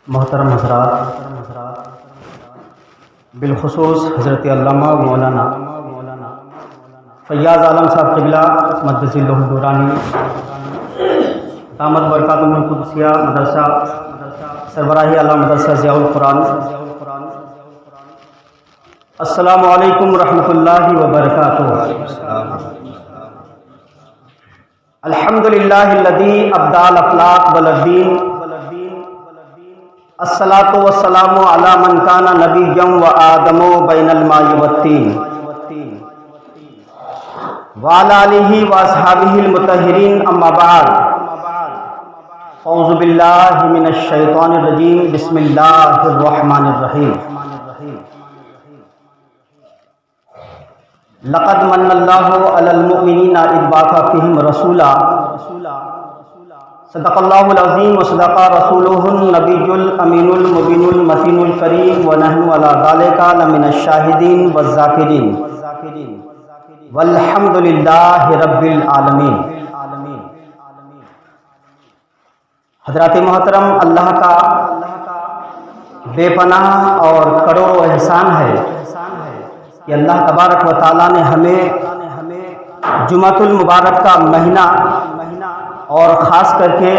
محترم حضرات، بالخصوص حضرت علامہ مولانا فیاض عالم صاحب قبلہ مقدس اللہ الدورانی دامت برکاتہ القدسیہ مدرسہ سربراہی اعلیٰ مدرسہ ضیاء القرآن، السلام علیکم ورحمۃ اللہ وبرکاتہ۔ الحمدللہ الذی ابدع الافلاق والدین، الصلاۃ والسلام علی من کان نبیا وآدم بین الماء والطین، وعلی آلہ واصحابہ المطہرین، اما بعد، اعوذ باللہ من الشیطان الرجیم، بسم اللہ الرحمن الرحیم۔ لقد من اللہ علی المؤمنین اذ بعث فیہم رسولا، صدق اللہ العظیم وصدق رسولہ النبی الامین المبین المتین الکریم، ونحن علی ذلک لمن الشاہدین والذاکرین، والحمد للہ رب العالمین۔ حضرات محترم، اللہ کا بے پناہ اور کروڑوں احسان ہے کہ اللہ تبارک و تعالیٰ نے ہمیں جمعۃ المبارک کا مہینہ اور خاص کر کے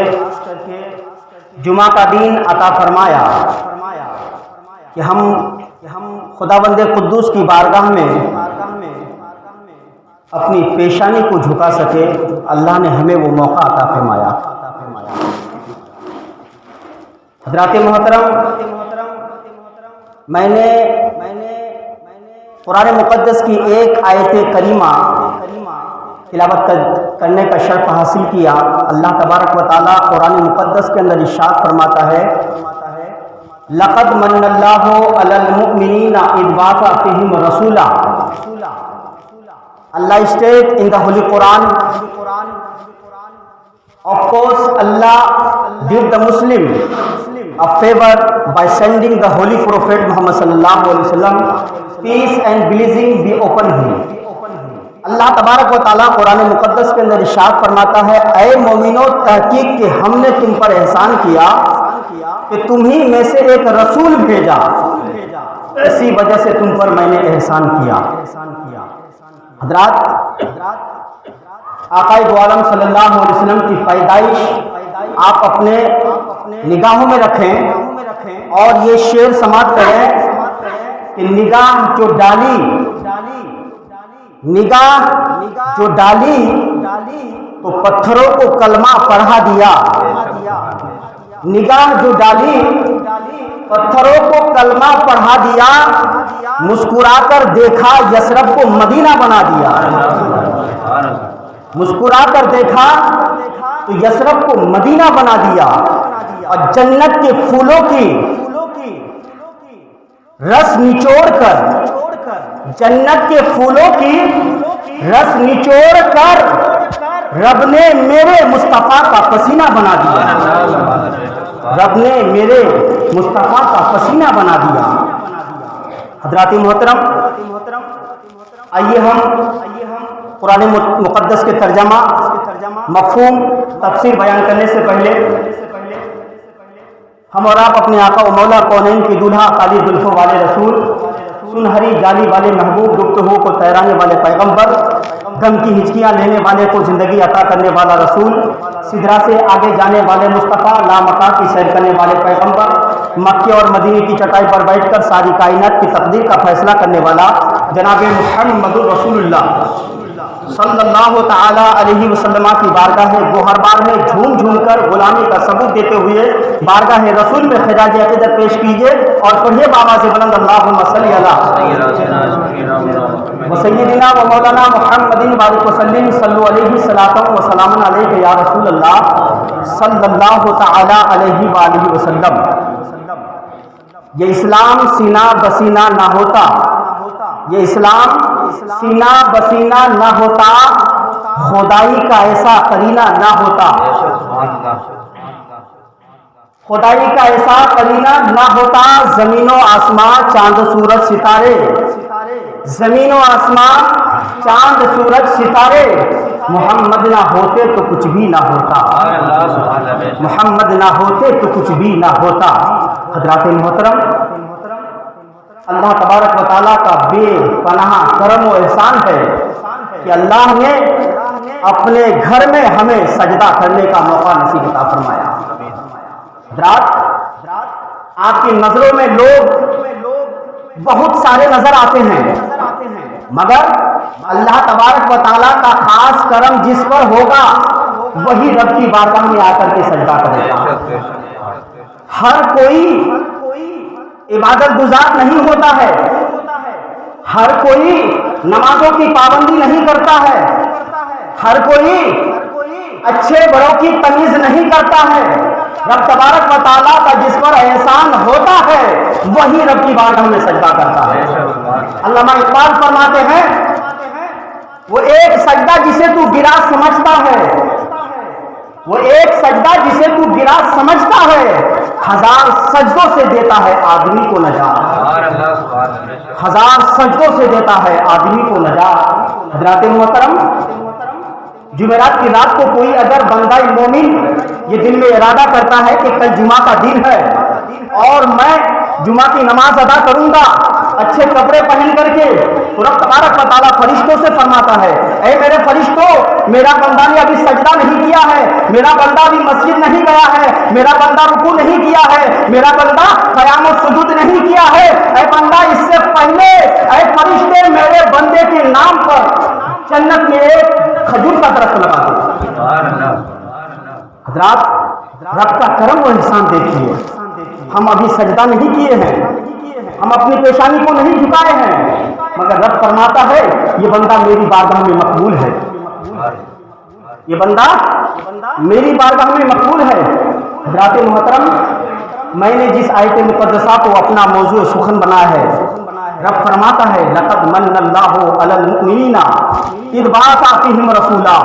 جمعہ کا دن عطا فرمایا کہ ہم خداوند قدوس کی بارگاہ میں اپنی پیشانی کو جھکا سکے۔ اللہ نے ہمیں وہ موقع عطا فرمایا۔ حضرات محترم، میں نے قرآن مقدس کی ایک آیت کریمہ تلاوت کرنے کا شرف حاصل کیا۔ اللہ تبارک و تعالیٰ قرآن مقدس کے اندر ارشاد فرماتا ہے، لقد من اللہ علی المؤمنین اذ بعث فیہم رسولا۔ Allah stated in the Holy Quran, of course Allah did the Muslim a favor by sending the Holy Prophet Muhammad sallallahu alaihi wasallam, peace and blessing be upon him۔ اللہ تبارک و تعالیٰ قرآن مقدس کے اندر ارشاد فرماتا ہے، اے مومنو، تحقیق کہ ہم نے تم پر احسان کیا کہ تمہیں میں سے ایک رسول بھیجا، اسی وجہ سے تم پر میں نے احسان کیا۔ حضرات، آقا دو عالم صلی اللہ علیہ وسلم کی پیدائش آپ اپنے نگاہوں میں رکھیں اور یہ شعر سماعت کریں کہ نگاہ جو ڈالی تو پتھروں کو کلمہ پڑھا دیا، نگاہ جو ڈالی پتھروں کو کلمہ پڑھا دیا، مسکرا کر دیکھا یثرب کو مدینہ بنا دیا۔ مسکرا کر دیکھا تو یثرب کو مدینہ بنا دیا، اور جنت کے پھولوں کی رس نچوڑ کر، جنت کے پھولوں کی رس نچوڑ کر رب نے میرے مصطفیٰ کا پسینہ بنا دیا، رب نے میرے مصطفیٰ کا پسینہ بنا دیا۔ حضرات محترم، آئیے ہم قرآن مقدس کے ترجمہ، مفہوم، تفسیر بیان کرنے سے پہلے ہم اور آپ اپنے آقا و مولا کونین کی دولہا کالی زلفوں والے رسول، سنہری جالی والے محبوب، گفتگو کو تیرانے والے پیغمبر، غم کی ہچکیاں لینے والے کو زندگی عطا کرنے والا رسول، سدرا سے آگے جانے والے مصطفیٰ، لامکان کی سیر کرنے والے پیغمبر، مکے اور مدینے کی چٹائی پر بیٹھ کر ساری کائنات کی تقدیر کا فیصلہ کرنے والا جناب محمد رسول اللہ صلی اللہ تعالی علیہ وسلم کی بارگاہ گوہربار میں جھوم جھوم کر غلامی کا ثبوت دیتے ہوئے بارگاہ رسول میں خراج عقیدت پیش کیجیے اور پڑھیے بابا سے بلند اللہم صلی علی سیدنا و مولانا محمد بارک وسلم، صلو علیہ صلاۃ و سلام علیک یا رسول اللہ صلی اللہ تعالی علیہ وآلہ وسلم۔ یہ اسلام سینہ بسینہ نہ ہوتا، یہ اسلام سینہ بسینہ نہ ہوتا، خدائی کا ایسا قرینہ نہ ہوتا، خدائی کا ایسا قرینہ نہ ہوتا، زمین و آسمان چاند سورج ستارے، زمین و آسمان چاند سورج ستارے محمد نہ ہوتے تو کچھ بھی نہ ہوتا، محمد نہ ہوتے تو کچھ بھی نہ ہوتا۔ حضرات محترم، اللہ تبارک و تعالیٰ کا بے پناہ کرم و احسان ہے کہ اللہ نے اپنے گھر میں ہمیں سجدہ کرنے کا موقع نصیب عطا فرمایا۔ حضرات، آپ کی نظروں میں لوگ بہت سارے نظر آتے ہیں، مگر اللہ تبارک و تعالیٰ کا خاص کرم جس پر ہوگا وہی رب کی بارگاہ میں آ کر کے سجدہ کرے گا۔ ہر کوئی عبادت گزار نہیں ہوتا ہے، ہر کوئی نمازوں کی پابندی نہیں کرتا ہے، ہر کوئی اچھے بڑوں کی تمیز نہیں کرتا ہے۔ رب تبارک و تعالیٰ کا جس پر احسان ہوتا ہے وہی رب کی بارگاہ میں سجدہ کرتا ہے۔ علامہ اقبال فرماتے ہیں وہ ایک سجدہ جسے تو گرا سمجھتا ہے، وہ ایک سجدہ جسے تو گرا سمجھتا ہے، ہزار سجدوں سے دیتا ہے آدمی کو نجات، ہزار سجدوں سے دیتا ہے آدمی کو نجات۔ حضرات محترم، جمعرات کی رات کو کوئی اگر بندہ مومن یہ دل میں ارادہ کرتا ہے کہ کل جمعہ کا دن ہے اور میں جمعہ کی نماز ادا کروں گا اچھے کپڑے پہن کر کے، تو رب تبارک و تعالیٰ فرشتوں سے فرماتا ہے اے میرے فرشتوں، میرا بندہ نے ابھی سجدہ نہیں کیا ہے، میرا بندہ ابھی مسجد نہیں گیا ہے، میرا بندہ رکوع نہیں کیا ہے، میرا بندہ قیام و سجود نہیں کیا ہے، اے بندہ اس سے پہلے اے فرشتے میرے بندے کے نام پر جنت میں ایک کھجور کا درخت لگا دو۔ حضرات، رب کا کرم و احسان دیکھیے، ہم ابھی سجدہ نہیں کیے ہیں، ہم اپنی پیشانی کو نہیں جھکائے ہیں، مگر رب فرماتا ہے یہ بندہ میری بارگاہ میں مقبول ہے، یہ بندہ میری بارگاہ میں مقبول ہے۔ حضرات محترم، میں نے جس آیت مقدسہ کو اپنا موضوع سخن بنایا ہے، رب فرماتا ہے لقد من اللہ علی المؤمنین اذ بعث فیہم رسولا،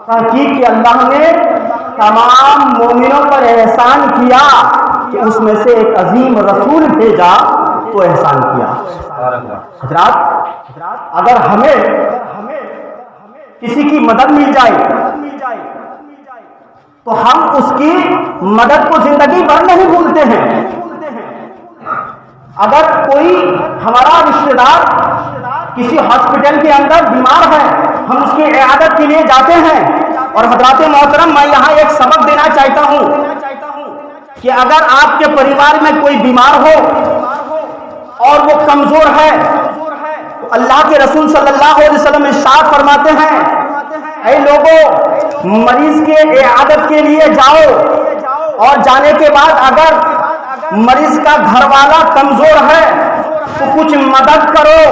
تحقیق کہ اللہ نے تمام مومنوں پر احسان کیا کہ اس میں سے ایک عظیم رسول بھیجا تو احسان کیا۔ حضرات، اگر ہمیں کسی کی مدد مل جائے تو ہم اس کی مدد کو زندگی بھر نہیں بھولتے ہیں۔ اگر کوئی ہمارا رشتہ دار کسی ہاسپٹل کے اندر بیمار ہے، ہم اس کی عیادت کے لیے جاتے ہیں، اور حضرات محترم میں یہاں ایک سبق دینا چاہتا ہوں کہ اگر آپ کے پریوار میں کوئی بیمار ہو اور وہ کمزور ہے تو اللہ کے رسول صلی اللہ علیہ وسلم ارشاد فرماتے ہیں اے لوگوں، مریض کے عیادت کے لیے جاؤ اور جانے کے بعد اگر مریض کا گھر والا کمزور ہے تو کچھ مدد کرو۔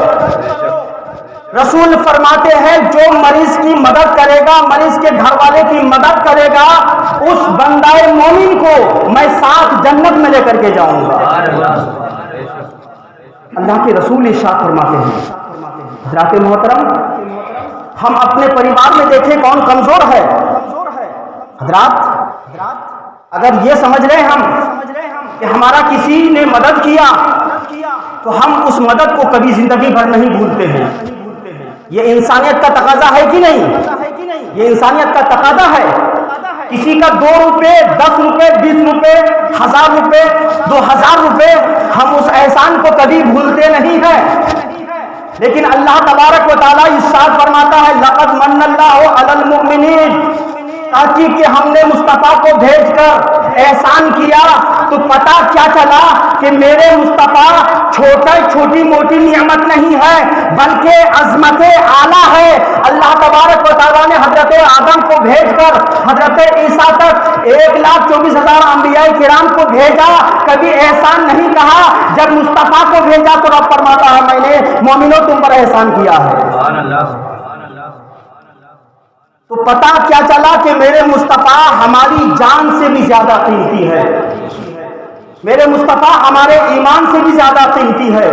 رسول فرماتے ہیں جو مریض کی مدد کرے گا، مریض کے گھر والے کی مدد کرے گا، اس بندہ مومن کو میں ساتھ جنت میں لے کر کے جاؤں گا۔ اللہ کے رسول ارشاد فرماتے ہیں۔ حضرات محترم، ہم اپنے پریوار میں دیکھیں کون کمزور ہے۔ حضرات، اگر یہ سمجھ رہے ہم کہ ہمارا کسی نے مدد کیا تو ہم اس مدد کو کبھی زندگی بھر نہیں بھولتے ہیں۔ یہ انسانیت کا تقاضا ہے کہ نہیں؟ یہ انسانیت کا تقاضا ہے۔ کسی کا 2 روپے 10 روپے 20 روپے 1000 روپے 2000 روپے ہم اس احسان کو کبھی بھولتے نہیں ہیں، لیکن اللہ تبارک و تعالیٰ ارشاد فرماتا ہے لقد من اللہ علی المؤمنین، تاکہ کہ ہم نے مصطفیٰ کو بھیج کر احسان کیا تو پتہ کیا چلا کہ میرے مصطفیٰ چھوٹی موٹی نعمت نہیں ہے بلکہ عظمت اعلیٰ ہے۔ اللہ تبارک و تعالیٰ نے حضرت آدم کو بھیج کر حضرت عیسیٰ تک 1,24,000 انبیاء کرام کو بھیجا، کبھی احسان نہیں کہا۔ جب مصطفیٰ کو بھیجا تو رب فرماتا ہے میں نے مومنوں تم پر احسان کیا ہے۔ تو پتہ کیا چلا کہ میرے مصطفیٰ ہماری جان سے بھی زیادہ قیمتی ہے، میرے مصطفیٰ ہمارے ایمان سے بھی زیادہ قیمتی ہے،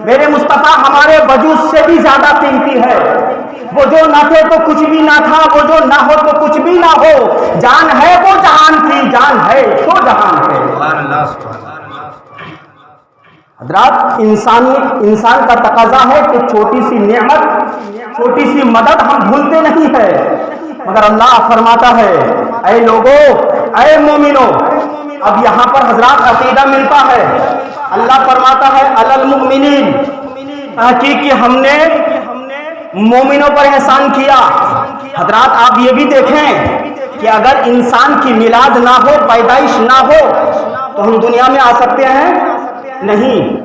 میرے مصطفیٰ ہمارے وجود سے بھی زیادہ قیمتی ہے۔ وہ جو نہ تھے تو کچھ بھی نہ تھا، وہ جو نہ ہو تو کچھ بھی نہ ہو، جان ہے وہ جہان کی، جان ہے تو جہان ہے۔ حضرات، انسان کا تقاضا ہے کہ چھوٹی سی نعمت، چھوٹی سی مدد ہم بھولتے نہیں ہے، مگر اللہ فرماتا ہے اے لوگو، اے مومنو، اب یہاں پر حضرات عقیدہ ملتا ہے. اللہ فرماتا ہے علی المؤمنین، تحقیق کہ ہم نے مومنوں پر احسان کیا. حضرات آپ یہ بھی دیکھیں کہ اگر انسان کی میلاد نہ ہو، پیدائش نہ ہو، تو ہم دنیا میں آ سکتے ہیں؟ نہیں.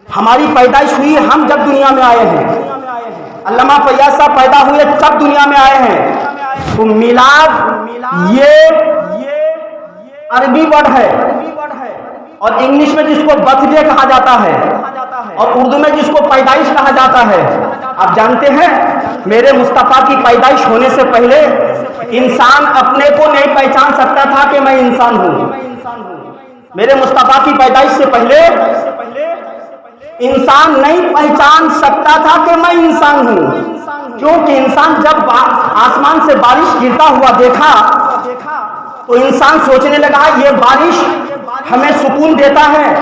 ہماری پیدائش ہوئی ہم جب دنیا میں آئے ہیں. علامہ فیاض صاحب پیدا ہوئے تب دنیا میں آئے ہیں. تو میلاد یہ عربی ورڈ ہے، اور انگلش میں جس کو برتھ ڈے کہا جاتا ہے، اور اردو میں جس کو پیدائش کہا جاتا ہے. آپ جانتے ہیں میرے مصطفیٰ کی پیدائش ہونے سے پہلے انسان اپنے کو نہیں پہچان سکتا تھا کہ میں انسان ہوں. میرے مصطفیٰ کی پیدائش سے پہلے انسان نہیں پہچان سکتا تھا کہ میں انسان ہوں. کیونکہ انسان جب آسمان سے بارش گرتا ہوا دیکھا تو انسان سوچنے لگا یہ بارش ہمیں سکون دیتا ہے،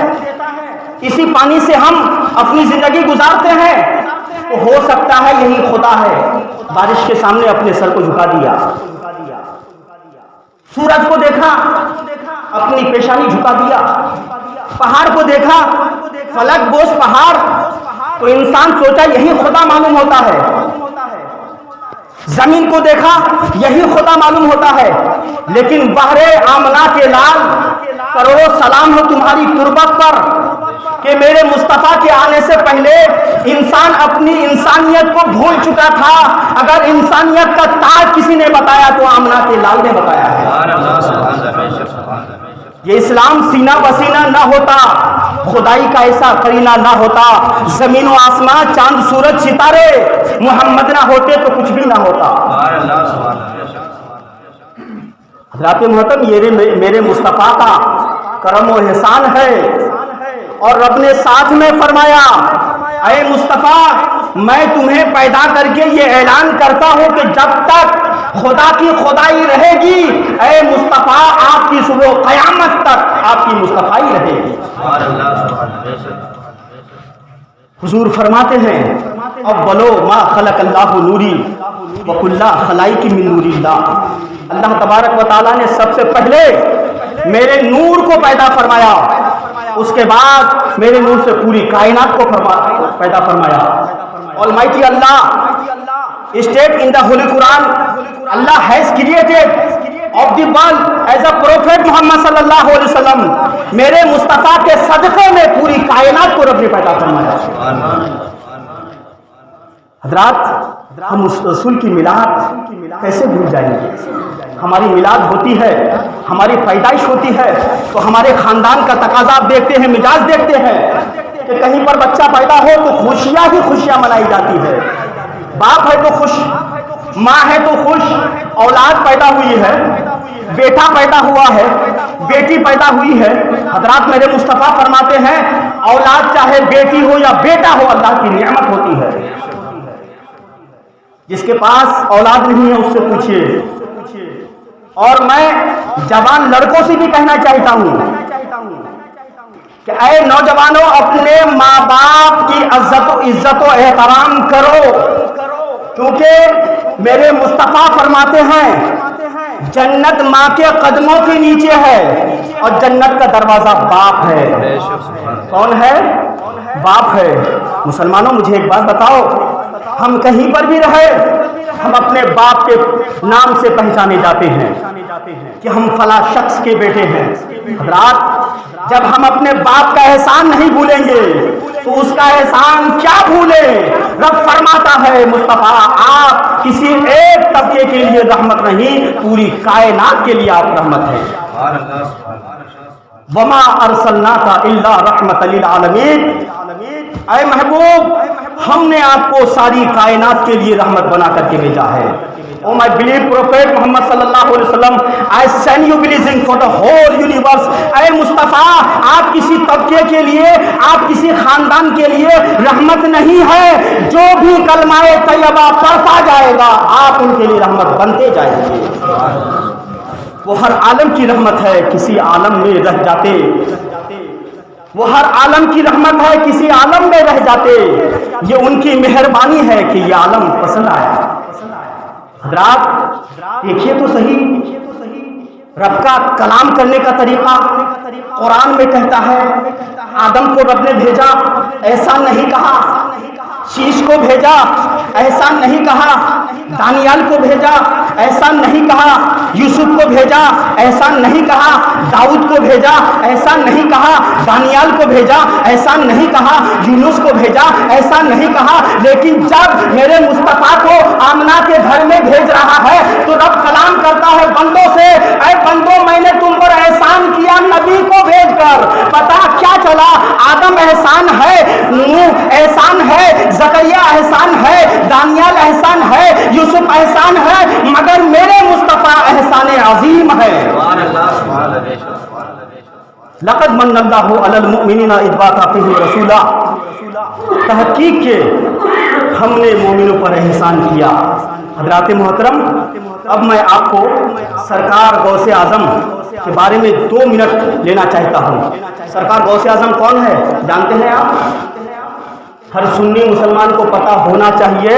اسی پانی سے ہم اپنی زندگی گزارتے ہیں، تو ہو سکتا ہے یہی خدا ہے. بارش کے سامنے اپنے سر کو جھکا دیا. سورج کو دیکھا، اپنی پیشانی جھکا دیا. پہاڑ کو دیکھا، فلک بوس پہاڑ، تو انسان سوچا یہی خدا معلوم ہوتا ہے. زمین کو دیکھا، یہی خدا معلوم ہوتا ہے. لیکن بحر آمنہ کے لال، کروڑوں سلام ہو تمہاری تربت پر کہ میرے مصطفیٰ کے آنے سے پہلے انسان اپنی انسانیت کو بھول چکا تھا. اگر انسانیت کا تاج کسی نے بتایا تو آمنہ کے لال نے بتایا ہے. یہ اسلام سینہ بسینہ نہ ہوتا، خدائی کا ایسا کرینہ نہ ہوتا، زمین و آسمان چاند سورج ستارے محمد نہ ہوتے تو کچھ بھی نہ ہوتا. حضرات محترم، یہ میرے مصطفیٰ کا کرم و احسان ہے. اور رب نے ساتھ میں فرمایا اے مصطفیٰ میں تمہیں پیدا کر کے یہ اعلان کرتا ہوں کہ جب تک خدا کی خدائی رہے گی، اے مصطفیٰ آپ کی صبح قیامت تک آپ کی مصطفائی رہے گی. حضور فرماتے ہیں اولو ما خلق اللہ نوری وکل خلائق من نور اللہ. اللہ تبارک و تعالیٰ نے سب سے پہلے میرے نور کو پیدا فرمایا، اس کے بعد میرے نور سے پوری کائنات کو پیدا فرمایا. Almighty Allah stated in the Holy Quran, Allah has created of the world as a prophet Muhammad sallallahu alaihi wasallam. میرے مصطفیٰ کے صدقے میں پوری کائنات کو رب نے پیدا فرمایا. حضرات ہم اس رسول کی میلاد کیسے بھول جائیں گے؟ ہماری میلاد ہوتی ہے، ہماری پیدائش ہوتی ہے تو ہمارے خاندان کا تقاضا دیکھتے ہیں، مزاج دیکھتے ہیں کہ کہیں پر بچہ پیدا ہو تو خوشیاں ہی خوشیاں منائی جاتی ہے. باپ ہے تو خوش، ماں ہے تو خوش، اولاد پیدا ہوئی ہے، بیٹا پیدا ہوا ہے، بیٹی پیدا ہوئی ہے. حضرات میرے مصطفیٰ فرماتے ہیں اولاد چاہے بیٹی ہو یا بیٹا ہو اللہ کی نعمت ہوتی ہے. جس کے پاس اولاد نہیں ہے اس سے پوچھیے. اور میں جوان لڑکوں سے بھی کہنا چاہتا ہوں کہ اے نوجوانوں اپنے ماں باپ کی عزت و احترام کرو، کیونکہ میرے مصطفیٰ فرماتے ہیں جنت ماں کے قدموں کے نیچے ہے اور جنت کا دروازہ باپ ہے. کون ہے؟ باپ ہے. مسلمانوں مجھے ایک بات بتاؤ، ہم کہیں پر بھی رہے ہم اپنے باپ کے نام سے پہچانے جاتے ہیں کہ ہم فلاں شخص کے بیٹے ہیں. حضرات جب ہم اپنے باپ کا احسان نہیں بھولیں گے تو اس کا احسان کیا بھولیں؟ رب فرماتا ہے مصطفیٰ آپ کسی ایک طبقے کے لیے رحمت نہیں، پوری کائنات کے لیے آپ رحمت ہیں. وما ارسلناک الا رحمت للعالمین. اے محبوب ہم نے آپ کو ساری کائنات کے لیے رحمت بنا کر کے بھیجا ہے. Oh my believe Prophet Muhammad sallallahu alaihi wasallam, I send you blessing for the whole universe. اے مصطفیٰ آپ کسی طبقے کے لیے، آپ کسی خاندان کے لیے رحمت نہیں ہے. جو بھی کلمہ طیبہ پڑھتا جائے گا آپ ان کے لیے رحمت بنتے جائیں گے. وہ ہر عالم کی رحمت ہے، کسی عالم میں رہ جاتے. وہ ہر عالم کی رحمت ہے، کسی عالم میں رہ جاتے. یہ ان کی مہربانی ہے کہ یہ عالم پسند آیا. حضرات دیکھیے تو صحیح رب کا کلام کرنے کا طریقہ قرآن میں کہتا ہے آدم کو رب نے بھیجا، احسان نہیں کہا، شیش کو بھیجا، احسان نہیں کہا، دانیال کو بھیجا، احسان نہیں کہا، یوسف کو بھیجا، احسان نہیں کہا، داؤد کو بھیجا، احسان نہیں کہا، دانیال کو بھیجا، احسان نہیں کہا، یونس کو بھیجا، احسان نہیں کہا، لیکن جب میرے مصطفیٰ کو آمنہ کے گھر میں بھیج رہا ہے تو رب کلام کرتا ہے بندوں سے، اے بندوں میں نے تم پر احسان کیا نبی کو بھیج کر، پتا کیا چلا؟ آدم احسان ہے، نوح احسان ہے، زکریا احسان ہے، دانیال احسان ہے، یوسف احسان ہے، مگر میرے مصطفیٰ احسان عظیم ہے۔ لقد من اللہ علی المؤمنین اذ بعث فیہم رسولا، تحقیق کے ہم نے مومنوں پر احسان کیا۔ حضرات محترم، اب میں آپ کو سرکار غوث اعظم کے بارے میں 2 منٹ لینا چاہتا ہوں۔ سرکار غوث اعظم کون ہے جانتے ہیں آپ؟ ہر سنی مسلمان کو پتہ ہونا چاہیے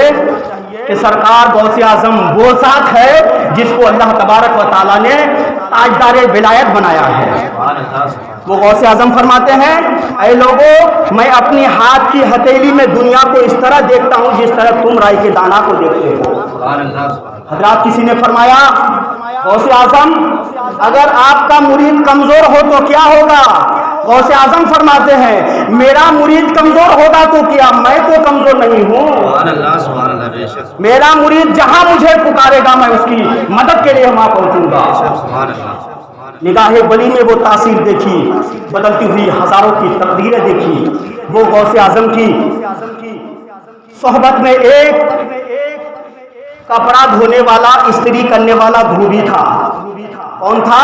کہ سرکار غوث اعظم وہ ذات ہے جس کو اللہ تبارک و تعالیٰ نے تاجدار ولایت بنایا ہے۔ وہ غوث اعظم فرماتے ہیں اے لوگو، میں اپنی ہاتھ کی ہتھیلی میں دنیا کو اس طرح دیکھتا ہوں جس طرح تم رائی کے دانہ کو دیکھتے ہو۔ حضرات کسی نے فرمایا غوث اعظم اگر آپ کا مرید کمزور ہو تو کیا ہوگا؟ غوث اعظم فرماتے ہیں میرا مرید کمزور ہوگا تو کیا، میں تو کمزور نہیں ہوں، میرا مرید جہاں مجھے پکارے گا میں اس کی مدد کے لیے وہاں پہنچوں گا۔ نگاہ ولی میں وہ تاثیر دیکھی، بدلتی ہوئی ہزاروں کی تقدیریں دیکھی۔ وہ غوث اعظم کی صحبت میں ایک کپڑا دھونے والا، استری کرنے والا دھوبی تھا۔ کون تھا؟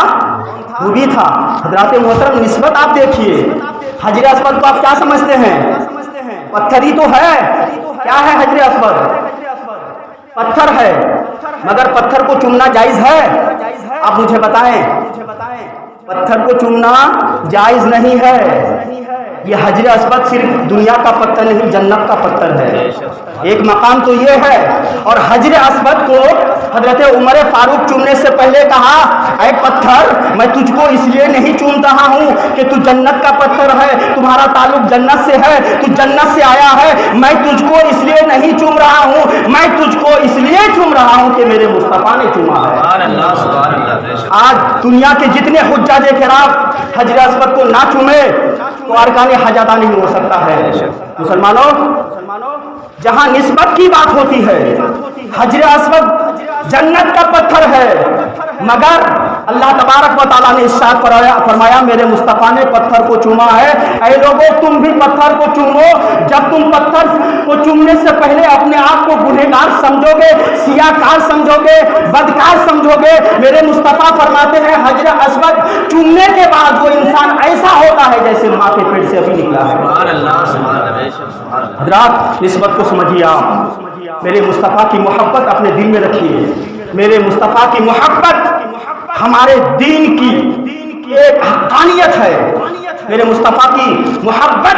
دھوبی تھا۔ حضرات محترم نسبت آپ دیکھیے، حجر اسود کو آپ کیا سمجھتے ہیں؟ پتھر ہی تو ہے۔ کیا ہے حجر اسود؟ پتھر ہے، مگر پتھر کو چومنا جائز ہے؟ آپ مجھے بتائیں، پتھر کو چومنا جائز نہیں ہے۔ یہ حجر اسود صرف دنیا کا پتھر نہیں، جنت کا پتھر ہے۔ ایک مقام تو یہ ہے، اور حجر اسود کو حضرت عمر فاروق چومنے سے پہلے کہا اے پتھر میں تجھ کو اس لیے نہیں چوم رہا ہوں کہ تو جنت کا پتھر ہے، تمہارا تعلق جنت سے ہے، تو جنت سے آیا ہے، میں تجھ کو اس لیے نہیں چوم رہا ہوں، میں تجھ کو اس لیے چوم رہا ہوں کہ میرے مصطفیٰ نے چوما ہے۔ آج دنیا کے جتنے حجاج کرام حجر اسود کو نہ چومے تو ارکان حج ادا نہیں ہو سکتا ہے۔ مسلمانوں، جہاں نسبت کی بات ہوتی ہے، حجر اسود جنت کا پتھر ہے، مگر اللہ تبارک و تعالیٰ نے ارشاد فرمایا میرے مصطفیٰ نے پتھر کو چوما ہے۔ اے لوگوں تم بھی پتھر کو چومو۔ جب تم پتھر کو چومنے سے پہلے اپنے آپ کو گنہگار سمجھو گے، سیاہکار سمجھو گے، بدکار سمجھو گے، میرے مصطفیٰ فرماتے ہیں حجر اسود چومنے کے بعد وہ انسان ایسا ہوتا ہے جیسے ماں کے پیٹ سے ابھی نکلا ہے۔ حضرات نسبت کو سمجھیے، آپ میرے مصطفیٰ کی محبت اپنے دل میں رکھیے۔ میرے مصطفیٰ کی محبت ہمارے دین کی ایک حقانیت ہے، میرے مصطفیٰ کی محبت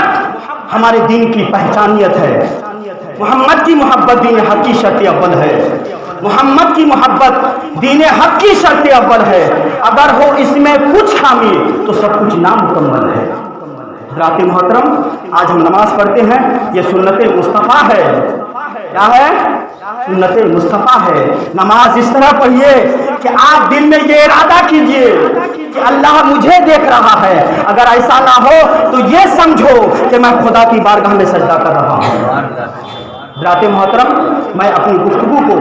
ہمارے دین کی پہچانیت ہے۔ محمد کی محبت دین حق کی شرط اول ہے، محمد کی محبت دین حق کی شرط اول ہے، اگر ہو اس میں کچھ خامی تو سب کچھ نامکمل ہے۔ حضرات محترم، آج ہم نماز پڑھتے ہیں، یہ سنت مصطفیٰ ہے۔ کیا ہے؟ سنت مصطفیٰ ہے۔ نماز اس طرح پڑھیے کہ آپ دل میں یہ ارادہ کیجئے کہ اللہ مجھے دیکھ رہا ہے، اگر ایسا نہ ہو تو یہ سمجھو کہ میں خدا کی بارگاہ میں سجدہ کر رہا ہوں۔ حضرات محترم، میں اپنی گفتگو کو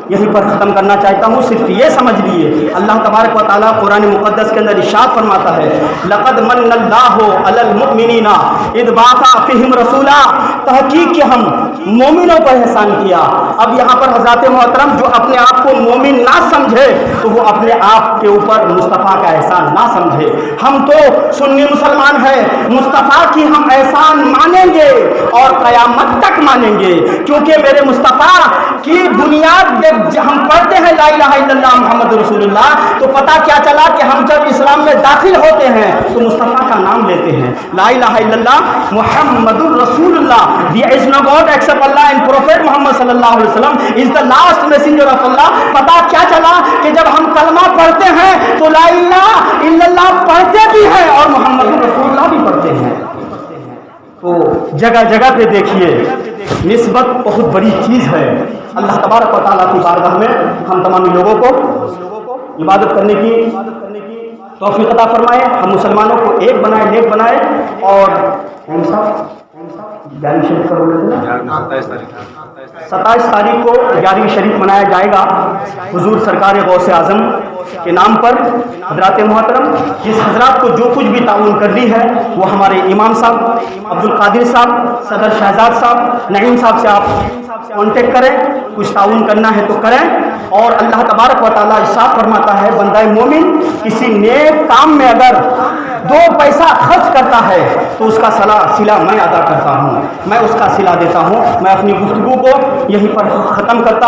یہیں پر ختم کرنا چاہتا ہوں۔ صرف یہ سمجھ لیے اللہ تبارک و تعالیٰ قرآن مقدس کے اندر ارشاد فرماتا ہے لقد من اللہ علی المؤمنین اذ بعث فیہم رسولا، تحقیق کہ ہم مومنوں پر احسان کیا۔ اب یہاں پر حضرات محترم جو اپنے آپ کو مومن نہ سمجھے تو وہ اپنے آپ کے اوپر مصطفیٰ کا احسان نہ سمجھے۔ ہم تو سنی مسلمان ہیں، مصطفیٰ کی ہم احسان مانیں گے اور قیامت تک مانیں گے، کیونکہ میرے مصطفیٰ کی بنیاد جب ہم پڑھتے ہیں لا الہ الا اللہ محمد رسول اللہ تو پتہ کیا چلا کہ ہم جب اسلام میں داخل ہوتے ہیں تو مصطفیٰ کا نام لیتے ہیں. لا الہ الا اللہ محمد رسول اللہ. There is no God except Allah and Prophet Muhammad صلی اللہ علیہ وسلم is the last messenger of Allah. پتہ کیا چلا کہ جب ہم کلمہ پڑھتے ہیں تو لا الہ الا اللہ پڑھتے بھی ہیں اور محمد رسول اللہ بھی پڑھتے ہیں. تو جگہ جگہ پہ دیکھیے نسبت بہت بڑی چیز ہے. اللہ تبارک و تعالیٰ کی بارگاہ میں ہم تمام لوگوں کو عبادت کرنے کی توفیق عطا فرمائے. ہم مسلمانوں کو ایک بنائے، نیک بنائے. اور 27 تاریخ کو 11ویں شریف منایا جائے گا حضور سرکار غوث اعظم کے نام پر. حضرات محترم جس حضرات کو جو کچھ بھی تعاون کر لی ہے وہ ہمارے امام صاحب عبد القادر صاحب، صدر شہزاد صاحب، نعیم صاحب سے آپ کانٹیکٹ کریں. کچھ تعاون کرنا ہے تو کریں. اور اللہ تبارک و تعالیٰ ارشاد فرماتا ہے بندہ مومن کسی نیک کام میں اگر 2 پیسہ خرچ کرتا ہے تو اس کا صلہ میں ادا کرتا ہوں، میں اس کا صلہ دیتا ہوں. میں اپنی گفتگو کو یہیں پر ختم کرتا ہوں.